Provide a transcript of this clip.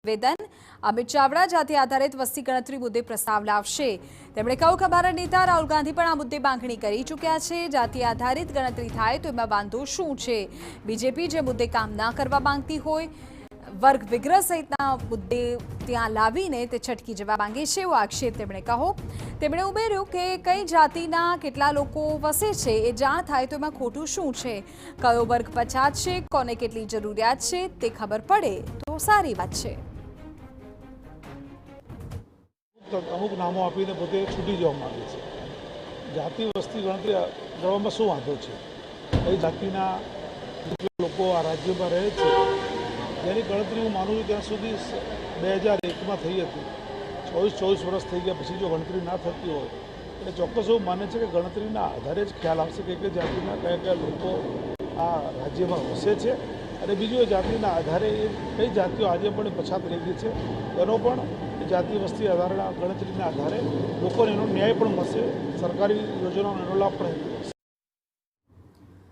નિવેદન અમિત ચાવડા જાતિ આધારિત વસ્તી ગણતરી મુદ્દે પ્રસ્તાવ લાવશે। તેમણે કહ્યું કે અમારા નેતા રાહુલ ગાંધી પણ આ મુદ્દે માંગણી કરી ચૂક્યા છે। જાતિ આધારિત ગણતરી થાય તો એમાં વાંધો શું છે? બીજેપી જે મુદ્દે કામ ના કરવા માંગતી હોય, વર્ગ વિગ્રહ સહિતના મુદ્દે ત્યાં લાવીને તે છટકી જવા માંગે છે, એવો આક્ષેપ તેમણે કહ્યો। તેમણે ઉમેર્યું કે કઈ જાતિના કેટલા લોકો વસે છે એ જાણ થાય તો એમાં ખોટું શું છે? કયો વર્ગ પછાત છે, કોને કેટલી જરૂરિયાત છે તે ખબર પડે તો સારી વાત છે। અમુક નામો આપીને પોતે છૂટી જવા માગે છે। જાતિ વસ્તી ગણતરી કરવામાં શું વાંધો છે? કઈ જાતિના લોકો આ રાજ્યમાં રહે છે જેની ગણતરી હું માનું છું ત્યાં સુધી 2001માં થઈ હતી। 24 વર્ષ થઈ ગયા પછી જો ગણતરી ના થતી હોય એટલે ચોક્કસ એવું માને છે કે ગણતરીના આધારે જ ખ્યાલ આવશે કે કઈ જાતિના કયા લોકો આ રાજ્યમાં વસે છે અને બીજું એ જાતિના આધારે એ કઈ જાતિઓ આજે પણ પછાત રહી ગઈ છે એનો પણ જાતિ વસ્તી આધારના ગણતરીના આધારે લોકોને એનો ન્યાય પણ મળશે, સરકારી યોજનાનો એનો લાભ પણ